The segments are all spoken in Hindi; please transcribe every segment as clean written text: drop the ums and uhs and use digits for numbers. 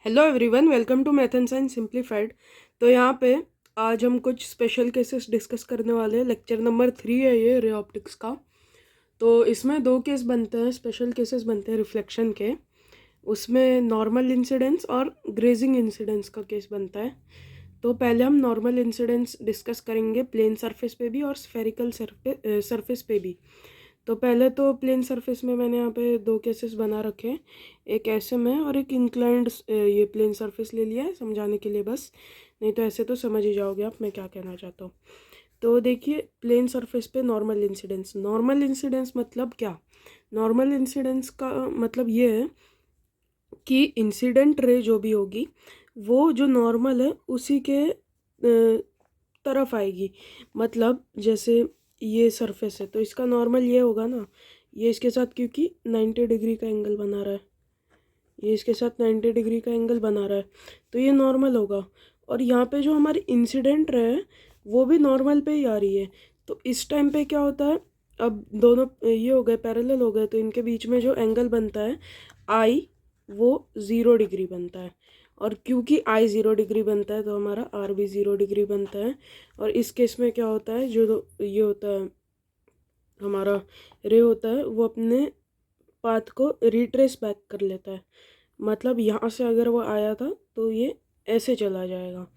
Hello everyone, welcome to math and science simplified. तो यहाँ पे आज हम कुछ स्पेशल केसेस डिस्कस करने वाले हैं। लेक्चर नंबर 3 है ये रे ऑप्टिक्स का। तो इसमें दो केस बनते हैं, स्पेशल केसेस बनते हैं रिफ्लेक्शन के। उसमें नॉर्मल इंसिडेंस और ग्रेजिंग इंसिडेंस का केस बनता है। तो पहले हम नॉर्मल इंसिडेंस डिस्कस करेंगे, प्लेन सरफेस पे भी और स्फेरिकल सरफेस पे भी। तो पहले तो प्लेन सरफेस में मैंने यहाँ पे दो केसेस बना रखे हैं, एक ऐसे में और एक इंक्लाइंड ये प्लेन सरफेस ले लिया है समझाने के लिए बस, नहीं तो ऐसे तो समझ ही जाओगे आप मैं क्या कहना चाहता हूँ। तो देखिए, प्लेन सरफेस पे नॉर्मल इंसिडेंस। नॉर्मल इंसिडेंस मतलब क्या? नॉर्मल इंसिडेंस का मतलब ये है कि इंसिडेंट रे जो भी होगी वो जो नॉर्मल है उसी के तरफ आएगी। मतलब जैसे ये सरफेस है तो इसका नॉर्मल ये होगा ना, ये इसके साथ क्योंकि 90 डिग्री का एंगल बना रहा है, ये इसके साथ 90 डिग्री का एंगल बना रहा है तो ये नॉर्मल होगा। और यहाँ पे जो हमारी इंसिडेंट रे है वो भी नॉर्मल पे ही आ रही है। तो इस टाइम पे क्या होता है, अब दोनों ये हो गए पैरेलल हो गए तो इनके बीच में जो एंगल बनता है आई, वो 0 डिग्री बनता है। और क्योंकि आई 0 डिग्री बनता है तो हमारा आर भी 0 डिग्री बनता है। और इस केस में क्या होता है, जो ये होता है हमारा रे होता है वो अपने पाथ को रिट्रेस बैक कर लेता है। मतलब यहाँ से अगर वो आया था तो ये ऐसे चला जाएगा।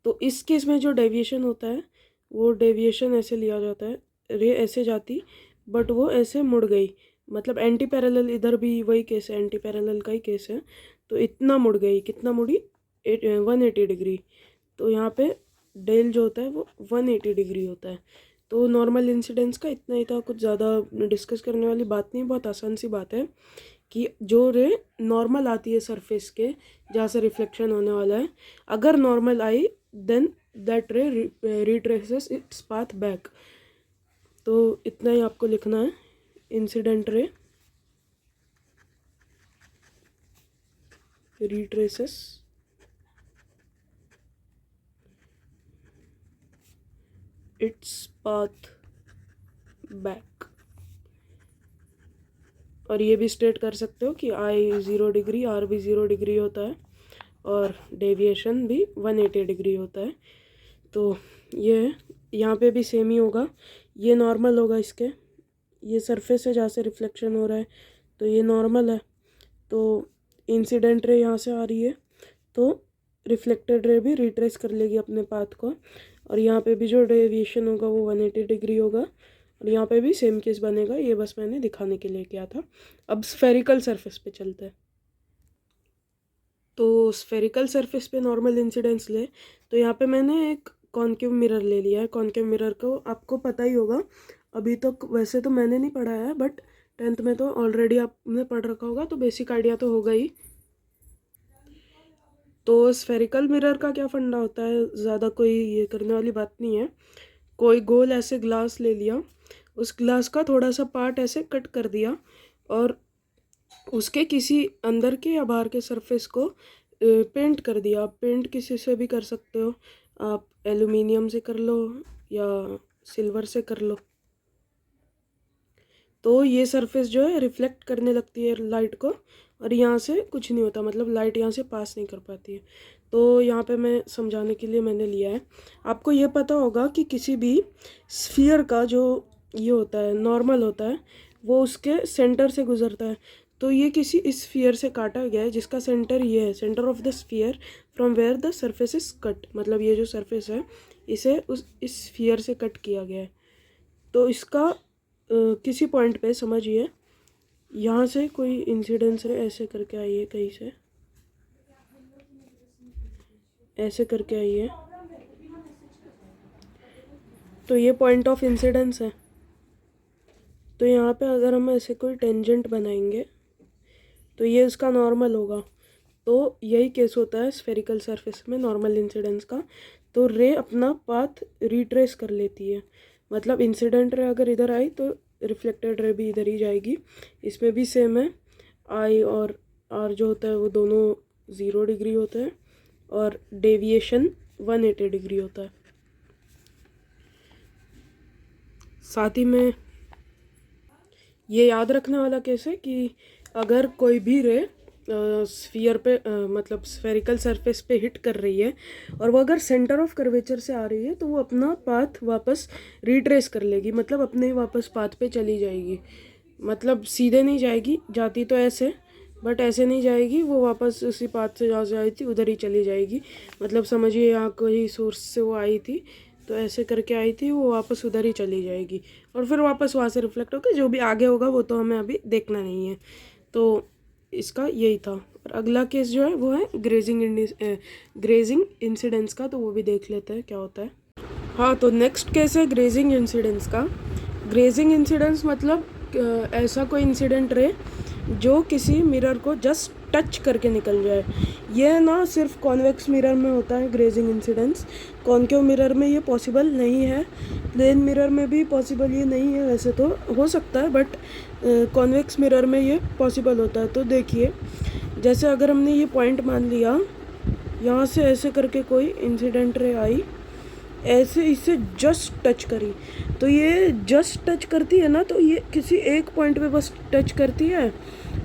तो इस केस में जो डेविएशन होता है वो डेविएशन ऐसे लिया जाता है, रे ऐसे जाती बट वो ऐसे मुड़ गई। मतलब एंटी पैरेलल, इधर भी वही केस है, एंटी पैरेलल का ही केस है। तो इतना मुड़ गई, कितना मुड़ी? 180 डिग्री। तो यहाँ पे डेल जो होता है वो 180 डिग्री होता है। तो नॉर्मल इंसिडेंस का इतना ही था, कुछ ज़्यादा डिस्कस करने वाली बात नहीं, बहुत आसान सी बात है कि जो रे नॉर्मल आती है सरफेस के जहाँ से रिफ्लेक्शन होने वाला है, अगर नॉर्मल आई देन दैट रे रिट्रेसेस इट्स पाथ बैक। तो इतना ही आपको लिखना है, incident ray retraces its path back. और ये भी स्टेट कर सकते हो कि आई 0 डिग्री, आर भी 0 डिग्री होता है और डेविएशन भी 180 डिग्री होता है। तो ये यहाँ पे भी सेम ही होगा, ये नॉर्मल होगा इसके, ये सरफेस है जहाँ से रिफ्लेक्शन हो रहा है तो ये नॉर्मल है। तो इंसिडेंट रे यहाँ से आ रही है तो रिफ्लेक्टेड रे भी रिट्रेस कर लेगी अपने पाथ को, और यहाँ पे भी जो डेविएशन होगा वो 180 डिग्री होगा। और यहाँ पे भी सेम केस बनेगा, ये बस मैंने दिखाने के लिए किया था। अब स्फेरिकल सरफेस पे चलते हैं। तो स्फेरिकल सरफेस पे नॉर्मल इंसिडेंस ले, तो यहाँ पे मैंने एक कॉन्केव मिरर ले लिया है। कॉन्केव मिरर को आपको पता ही होगा, अभी तो वैसे तो मैंने नहीं पढ़ाया है बट 10th में तो ऑलरेडी आपने पढ़ रखा होगा, तो बेसिक आइडिया तो होगा ही। तो स्फेरिकल मिरर का क्या फंडा होता है, ज़्यादा कोई ये करने वाली बात नहीं है। कोई गोल ऐसे ग्लास ले लिया, उस ग्लास का थोड़ा सा पार्ट ऐसे कट कर दिया और उसके किसी अंदर के या बाहर के सरफेस को पेंट कर दिया। आप पेंट किसी से भी कर सकते हो, आप एल्यूमिनियम से कर लो या सिल्वर से कर लो। तो ये सरफेस जो है रिफ्लेक्ट करने लगती है लाइट को और यहाँ से कुछ नहीं होता, मतलब लाइट यहाँ से पास नहीं कर पाती है। तो यहाँ पे मैं समझाने के लिए मैंने लिया है। आपको ये पता होगा कि किसी भी स्फीयर का जो ये होता है नॉर्मल होता है वो उसके सेंटर से गुजरता है। तो ये किसी स्फीयर से काटा गया है जिसका सेंटर ये है, centre of the sphere from where the surface is cut. मतलब ये जो सरफेस है इसे उस इस स्फीयर से कट किया गया है। तो इसका किसी पॉइंट पे समझिए, यहाँ से कोई इंसिडेंस रे ऐसे करके आई है, कहीं से ऐसे करके आई है, तो ये पॉइंट ऑफ इंसिडेंस है। तो यहाँ पे अगर हम ऐसे कोई टेंजेंट बनाएंगे तो ये इसका नॉर्मल होगा। तो यही केस होता है स्फेरिकल सरफेस में नॉर्मल इंसिडेंस का। तो रे अपना पाथ रिट्रेस कर लेती है, मतलब इंसिडेंट रे अगर इधर आई तो रिफ्लेक्टेड रे भी इधर ही जाएगी। इसमें भी सेम है, आई और आर जो होता है वो दोनों 0 डिग्री होते हैं और डेविएशन 180 डिग्री होता है। साथ ही में ये याद रखने वाला केस है कि अगर कोई भी रे स्फीयर पे मतलब स्फेरिकल सरफेस पे हिट कर रही है और वो अगर सेंटर ऑफ कर्वेचर से आ रही है तो वो अपना पाथ वापस रिट्रेस कर लेगी, मतलब अपने वापस पाथ पे चली जाएगी। मतलब सीधे नहीं जाएगी, जाती तो ऐसे, बट ऐसे नहीं जाएगी, वो वापस उसी पाथ से जहाँ से आई थी उधर ही चली जाएगी। मतलब समझिए यहाँ कोई सोर्स से वो आई थी तो ऐसे करके आई थी, वो वापस उधर ही चली जाएगी और फिर वापस वहाँ से रिफ्लेक्ट होकर जो भी आगे होगा वो तो हमें अभी देखना नहीं है। तो इसका यही था। और अगला केस जो है वो है ग्रेजिंग इंसिडेंस का, तो वो भी देख लेते हैं क्या होता है। हाँ, तो नेक्स्ट केस है ग्रेजिंग इंसिडेंस का। ग्रेजिंग इंसिडेंस मतलब ऐसा कोई इंसिडेंट रहे जो किसी मिरर को जस्ट टच करके निकल जाए। ये ना सिर्फ कॉन्वेक्स मिरर में होता है ग्रेजिंग इंसिडेंस, कॉन्केव मिरर में ये पॉसिबल नहीं है, प्लेन मिरर में भी पॉसिबल ये नहीं है, वैसे तो हो सकता है बट कॉन्वेक्स मिरर में ये पॉसिबल होता है। तो देखिए, जैसे अगर हमने ये पॉइंट मान लिया, यहाँ से ऐसे करके कोई इंसिडेंट रे आई, ऐसे इससे जस्ट टच करी, तो ये जस्ट टच करती है ना, तो ये किसी एक पॉइंट पे बस टच करती है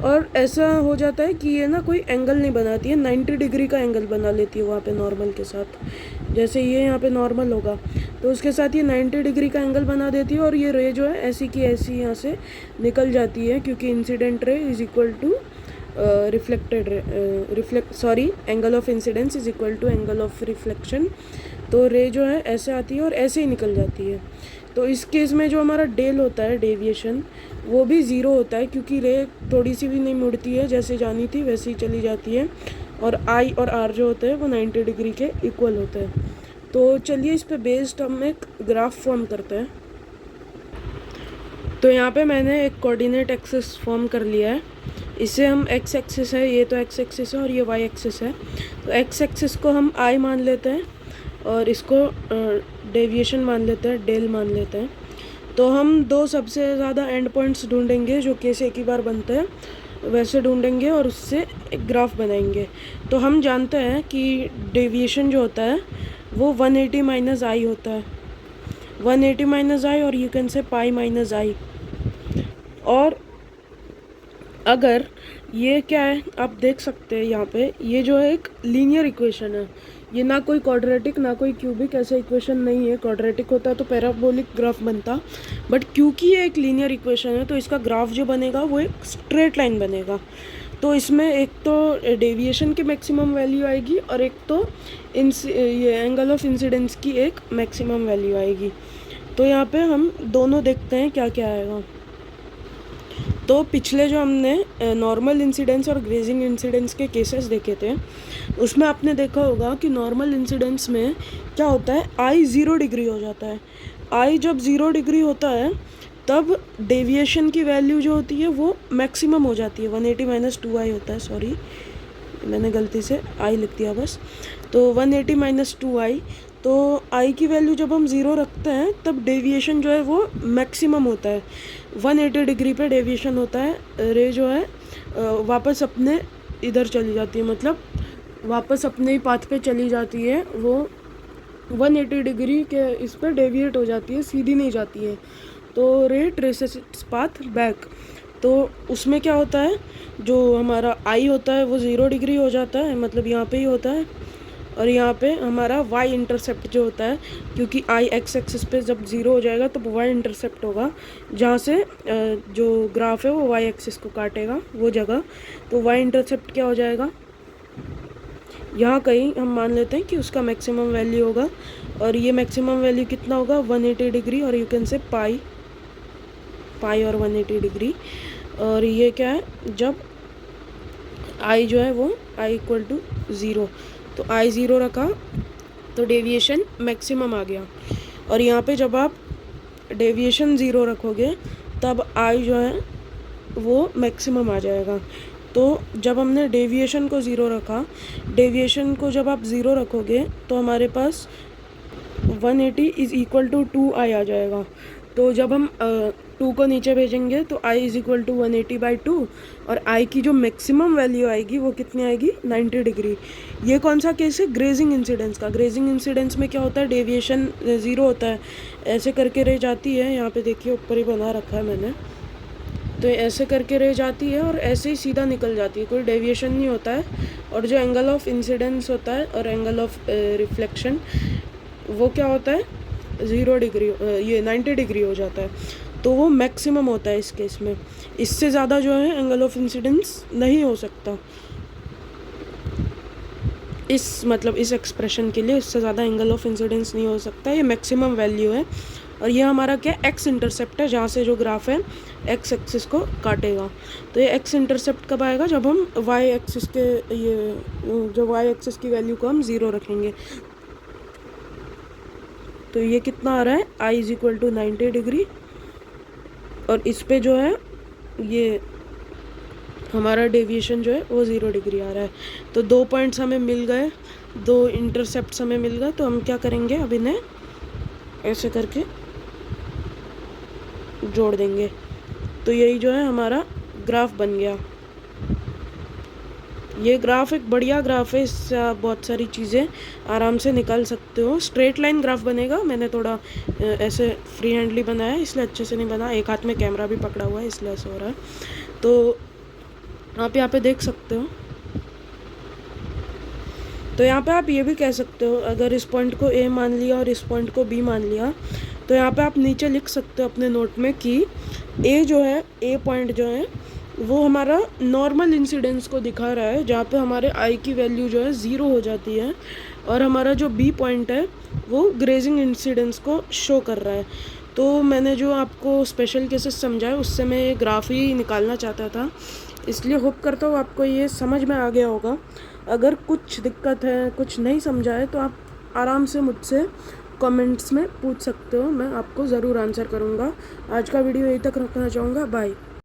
और ऐसा हो जाता है कि ये ना कोई एंगल नहीं बनाती है, 90 डिग्री का एंगल बना लेती है वहाँ पे नॉर्मल के साथ। जैसे ये यहाँ पे नॉर्मल होगा तो उसके साथ ये 90 डिग्री का एंगल बना देती है और ये रे जो है ऐसी की ऐसी यहाँ से निकल जाती है, क्योंकि incident ray is equal to angle of incidence is equal to angle of reflection. तो रे जो है ऐसे आती है और ऐसे ही निकल जाती है। तो इस केस में जो हमारा डेल होता है, डेविएशन, वो भी ज़ीरो होता है, क्योंकि रे थोड़ी सी भी नहीं मुड़ती है, जैसे जानी थी वैसे ही चली जाती है। और आई और आर जो होते हैं वो 90 डिग्री के इक्वल होते हैं। तो चलिए इस पे बेस्ड हम एक ग्राफ फॉर्म करते हैं। तो यहाँ पे मैंने एक कोऑर्डिनेट एक्सिस फॉर्म कर लिया है। इसे हम एक्स एक्सिस है, ये तो एक्स एक्सिस है और ये वाई एक्सिस है। तो एक्स एक्सिस को हम आई मान लेते हैं और इसको डेविएशन मान लेते हैं, डेल मान लेते हैं। तो हम दो सबसे ज़्यादा एंड पॉइंट्स ढूंढेंगे जो केस एक ही बार बनते हैं वैसे ढूंढेंगे और उससे एक ग्राफ बनाएंगे। तो हम जानते हैं कि डेविएशन जो होता है वो 180 माइनस आई होता है, 180 माइनस आई, और you can say pi minus आई। और अगर ये क्या है आप देख सकते हैं यहाँ पे, ये जो है एक लीनियर इक्वेशन है, ये ना कोई क्वाड्रेटिक ना कोई क्यूबिक ऐसा इक्वेशन नहीं है। क्वाड्रेटिक होता तो पैराबोलिक ग्राफ बनता, बट क्योंकि ये एक लीनियर इक्वेशन है तो इसका ग्राफ जो बनेगा वो एक स्ट्रेट लाइन बनेगा। तो इसमें एक तो डेविएशन की मैक्सिमम वैल्यू आएगी और एक तो ये एंगल ऑफ इंसिडेंस की एक मैक्सिमम वैल्यू आएगी। तो यहाँ पे हम दोनों देखते हैं क्या क्या आएगा। तो पिछले जो हमने नॉर्मल इंसिडेंस और ग्रेजिंग इंसिडेंस के केसेस देखे थे उसमें आपने देखा होगा कि नॉर्मल इंसिडेंस में क्या होता है, आई 0 डिग्री हो जाता है। आई जब 0 डिग्री होता है तब डेविएशन की वैल्यू जो होती है वो मैक्सिमम हो जाती है, 180 माइनस 2i होता है, सॉरी मैंने गलती से आई लिख दिया बस। तो 180 माइनस 2i, तो आई की वैल्यू जब हम 0 रखते हैं तब डेविएशन जो है वो मैक्सिमम होता है, 180 डिग्री पे डेविएशन होता है। रे जो है वापस अपने इधर चली जाती है, मतलब वापस अपने ही पाथ पे चली जाती है, वो 180 डिग्री के इस पर डेविएट हो जाती है, सीधी नहीं जाती है। तो रे ट्रेसेस इट्स पाथ बैक। तो उसमें क्या होता है, जो हमारा आई होता है वो 0 डिग्री हो जाता है, मतलब यहाँ पे ही होता है। और यहाँ पे हमारा वाई इंटरसेप्ट जो होता है, क्योंकि आई एक्स एक्सिस पे जब 0 हो जाएगा तो वाई इंटरसेप्ट होगा, जहाँ से जो ग्राफ है वो वाई एक्सिस को काटेगा वो जगह। तो वाई इंटरसेप्ट क्या हो जाएगा, यहाँ कहीं हम मान लेते हैं कि उसका मैक्सिमम वैल्यू होगा, और ये मैक्सिमम वैल्यू कितना होगा, 180 डिग्री, और यू कैन से पाई और 180 डिग्री। और ये क्या है, जब आई जो है वो आई इक्वल टू 0, तो आई 0 रखा तो डेविएशन मैक्सिमम आ गया। और यहाँ पे जब आप डेविएशन 0 रखोगे तब आई जो है वो मैक्सिमम आ जाएगा। तो जब हमने डेविएशन को 0 रखा, डेविएशन को जब आप 0 रखोगे तो हमारे पास 180 इज़ इक्वल टू 2i आ जाएगा। तो जब हम 2 को नीचे भेजेंगे तो i इज़ इक्वल टू 180/2, और i की जो मैक्सिमम वैल्यू आएगी वो कितनी आएगी, 90 डिग्री। ये कौन सा केस है, ग्रेजिंग इंसिडेंस का। ग्रेजिंग इंसिडेंस में क्या होता है, डेविएशन 0 होता है, ऐसे करके रह जाती है। यहाँ पे देखिए ऊपर ही बना रखा है मैंने, तो ये ऐसे करके रह जाती है और ऐसे ही सीधा निकल जाती है, कोई डेविएशन नहीं होता है। और जो एंगल ऑफ इंसिडेंस होता है और एंगल ऑफ रिफ्लेक्शन वो क्या होता है 0 डिग्री, ये 90 डिग्री हो जाता है। तो वो मैक्सिमम होता है इस केस में। इससे ज़्यादा जो है एंगल ऑफ इंसिडेंस नहीं हो सकता इस एक्सप्रेशन के लिए। इससे ज़्यादा एंगल ऑफ इंसिडेंस नहीं हो सकता, ये मैक्सिमम वैल्यू है। और ये हमारा क्या एक्स इंटरसेप्ट है, जहाँ से जो ग्राफ है एक्स एक्सिस को काटेगा। तो ये एक्स इंटरसेप्ट कब आएगा, जब हम वाई एक्सिस की वैल्यू को हम 0 रखेंगे। तो ये कितना आ रहा है I is equal to 90 degree, और इस पे जो है ये हमारा डेविएशन जो है वो 0 डिग्री आ रहा है। तो 2 पॉइंट्स हमें मिल गए, 2 इंटरसेप्ट्स हमें मिल गए। तो हम क्या करेंगे, अब इन्हें ऐसे करके जोड़ देंगे। तो यही जो है हमारा ग्राफ बन गया। ये ग्राफ एक बढ़िया ग्राफ है, इससे आप बहुत सारी चीज़ें आराम से निकाल सकते हो। स्ट्रेट लाइन ग्राफ बनेगा, मैंने थोड़ा ऐसे फ्री हैंडली बनाया है इसलिए अच्छे से नहीं बना, एक हाथ में कैमरा भी पकड़ा हुआ है इसलिए ऐसा हो रहा है। तो आप यहाँ पे देख सकते हो। तो यहाँ पे आप ये भी कह सकते हो, अगर इस पॉइंट को ए मान लिया और इस पॉइंट को बी मान लिया, तो यहाँ पे आप नीचे लिख सकते हो अपने नोट में कि ए पॉइंट जो है वो हमारा नॉर्मल इंसिडेंस को दिखा रहा है, जहाँ पे हमारे आई की वैल्यू जो है 0 हो जाती है, और हमारा जो बी पॉइंट है वो ग्रेजिंग इंसिडेंस को शो कर रहा है। तो मैंने जो आपको स्पेशल केसेस समझाए उससे मैं ये ग्राफ ही निकालना चाहता था, इसलिए होप करता हूँ आपको ये समझ में आ गया होगा। अगर कुछ दिक्कत है, कुछ नहीं समझा है, तो आप आराम से मुझसे कमेंट्स में पूछ सकते हो, मैं आपको ज़रूर आंसर करूँगा। आज का वीडियो यहीं तक रखना चाहूँगा, बाय।